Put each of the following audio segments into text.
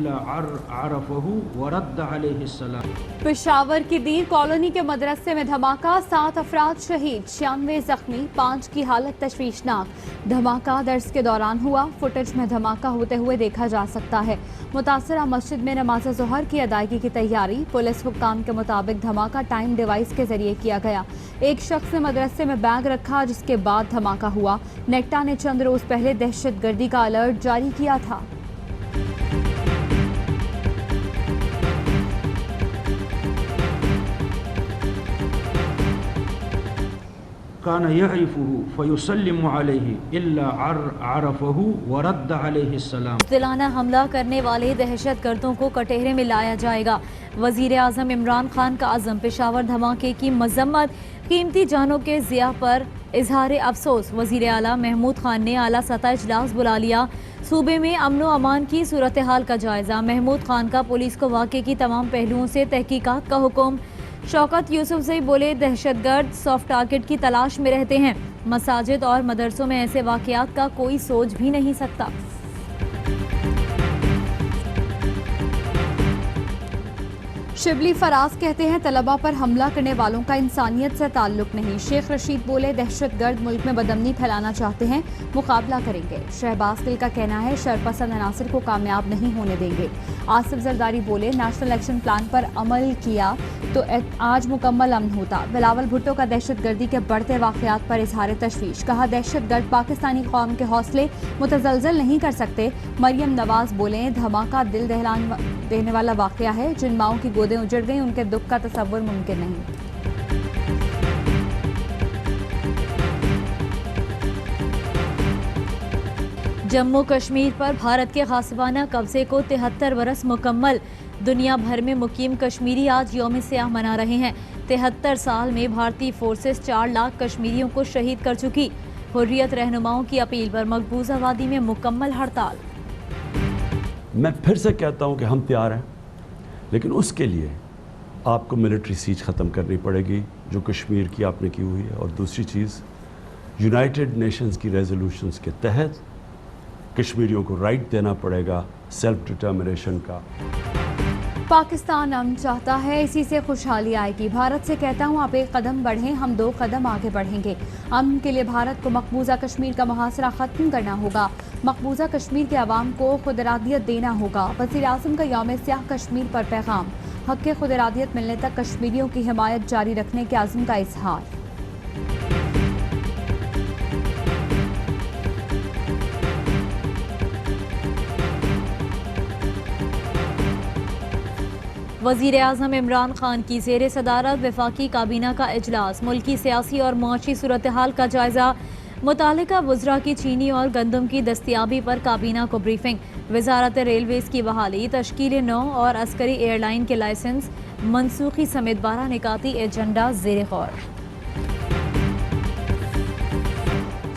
إلا عرفه ورد عليه السلام. پشاور کی دیر کالونی کے مدرسے میں دھماکہ، 7 افراد شہید، 96 زخمی، 5 کی حالت تشویشناک۔ دھماکہ درس کے دوران ہوا، فوٹیج میں دھماکہ ہوتے ہوئے دیکھا جا سکتا ہے۔ متاثرہ مسجد میں نماز ظہر کی ادائیگی کی تیاری، پولیس حکام کے مطابق دھماکہ ٹائم ڈیوائس کے ذریعے کیا گیا۔ ایک شخص نے مدرسے میں بیگ رکھا جس کے بعد دھماکہ ہوا۔ نیکٹا نے چند روز پہلے دہشت گردی کا الرٹ جاری کیا تھا۔ كان يعرفه فيسلم عليه إلا عرفه ورد عليه السلام. دلانہ حملہ کرنے والے دہشت گردوں کو کٹہرے میں لایا جائے گا۔ وزیر اعظم عمران خان کا عزم، پشاور دھماکے کی مذمت، قیمتی جانوں کے ضیاع پر اظہار افسوس۔ وزیر اعلیٰ محمود خان نے اعلیٰ سطح اجلاس بلا لیا، صوبے میں امن و امان کی صورتحال کا جائزہ۔ محمود خان کا پولیس کو واقعے کی تمام پہلوؤں سے تحقیقات کا حکم۔ شوکت یوسف زئی بولے، دہشت گرد سافٹ ٹارگٹ کی تلاش میں رہتے ہیں، مساجد اور مدرسوں میں ایسے واقعات کا کوئی سوچ بھی نہیں سکتا۔ شبلی فراز کہتے ہیں طلبہ پر حملہ کرنے والوں کا انسانیت سے تعلق نہیں۔ شیخ رشید بولے، دہشت گرد ملک میں بدامنی پھیلانا چاہتے ہیں، مقابلہ کریں گے۔ شہباز گل کا کہنا ہے شرپسند عناصر کو کامیاب نہیں ہونے دیں گے۔ آصف زرداری بولے، نیشنل ایکشن پلان پر عمل کیا تو آج مکمل امن ہوتا۔ بلاول بھٹو کا دہشت گردی کے بڑھتے واقعات پر اظہار تشویش، کہا دہشت گرد پاکستانی قوم کے حوصلے متزلزل نہیں کر سکتے۔ مریم نواز بولیں، دھماکہ دل دہلا دینے والا واقعہ ہے، جن ماؤں کی گودیں اجڑ گئیں ان کے دکھ کا تصور ممکن نہیں۔ جموں کشمیر پر بھارت کے غاصبانہ قبضے کو 73 برس مکمل۔ دنیا بھر میں مقیم کشمیری آج یوم سیاہ منا رہے ہیں۔ 73 سال میں بھارتی فورسز 4 لاکھ کشمیریوں کو شہید کر چکی۔ حریت رہنماؤں کی اپیل پر مقبوضہ وادی میں مکمل ہڑتال۔ میں پھر سے کہتا ہوں کہ ہم تیار ہیں، لیکن اس کے لیے آپ کو ملٹری سیج ختم کرنی پڑے گی جو کشمیر کی آپ نے کی ہوئی ہے، اور دوسری چیز یونائٹڈ نیشنز کی ریزولوشنز کے تحت کشمیریوں کو رائٹ دینا پڑے گا سیلف ڈٹرمنیشن کا۔ پاکستان امن چاہتا ہے، اسی سے خوشحالی آئے گی۔ بھارت سے کہتا ہوں آپ ایک قدم بڑھیں، ہم 2 قدم آگے بڑھیں گے۔ امن کے لیے بھارت کو مقبوضہ کشمیر کا محاصرہ ختم کرنا ہوگا، مقبوضہ کشمیر کے عوام کو خود ارادیت دینا ہوگا۔ وزیر اعظم کا یوم سیاہ کشمیر پر پیغام، حق خود ارادیت ملنے تک کشمیریوں کی حمایت جاری رکھنے کے عزم کا اظہار۔ وزیر اعظم عمران خان کی زیر صدارت وفاقی کابینہ کا اجلاس، ملکی سیاسی اور معاشی صورتحال کا جائزہ۔ متعلقہ وزراء کی چینی اور گندم کی دستیابی پر کابینہ کو بریفنگ۔ وزارت ریلویز کی بحالی، تشکیل نو اور عسکری ایئر لائن کے لائسنس منسوخی سمیت 12 نکاتی ایجنڈا زیر غور۔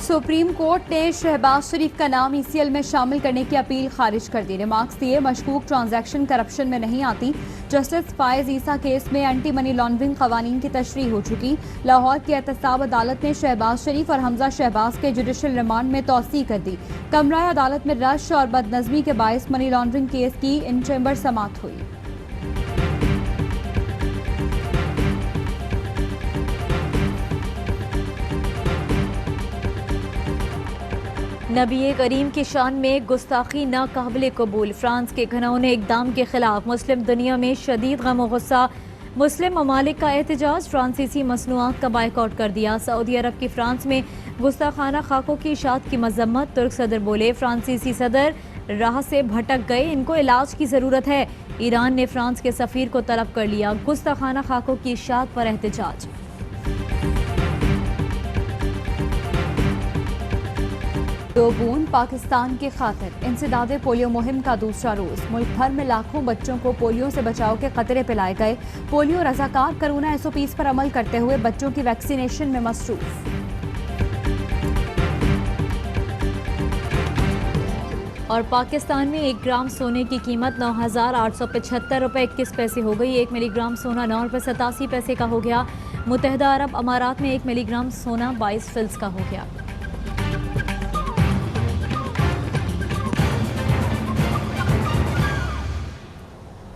سپریم کورٹ نے شہباز شریف کا نام ECL میں شامل کرنے کی اپیل خارج کر دی۔ ریمارکس دیے، مشکوک ٹرانزیکشن کرپشن میں نہیں آتی۔ جسٹس فائز عیسیٰ کیس میں اینٹی منی لانڈرنگ قوانین کی تشریح ہو چکی۔ لاہور کی احتساب عدالت نے شہباز شریف اور حمزہ شہباز کے جوڈیشل ریمانڈ میں توسیع کر دی۔ کمرہ عدالت میں رش اور بد نظمی کے باعث منی لانڈرنگ کیس کی ان چیمبر سماعت ہوئی۔ نبی کریم کی شان میں گستاخی ناقابل قبول، فرانس کے گھناؤنے اقدام کے خلاف مسلم دنیا میں شدید غم و غصہ۔ مسلم ممالک کا احتجاج، فرانسیسی مصنوعات کا بائیکاٹ کر دیا۔ سعودی عرب کی فرانس میں گستاخانہ خاکوں کی اشاعت کی مذمت، ترک صدر بولے فرانسیسی صدر راہ سے بھٹک گئے، ان کو علاج کی ضرورت ہے۔ ایران نے فرانس کے سفیر کو طلب کر لیا، گستاخانہ خاکوں کی اشاعت پر احتجاج۔ دو بوند پاکستان کی خاطر، انسداد پولیو مہم کا دوسرا روز۔ ملک بھر میں لاکھوں بچوں کو پولیو سے بچاؤ کے قطرے پلائے گئے۔ پولیو رضاکار کرونا SOPs پر عمل کرتے ہوئے بچوں کی ویکسینیشن میں مصروف۔ اور پاکستان میں 1 گرام سونے کی قیمت 9,875 روپے 21 پیسے ہو گئی۔ 1 ملی گرام سونا 9 روپے 87 پیسے کا ہو گیا۔ متحدہ عرب امارات میں 1 ملی گرام سونا 22 فلس کا ہو گیا۔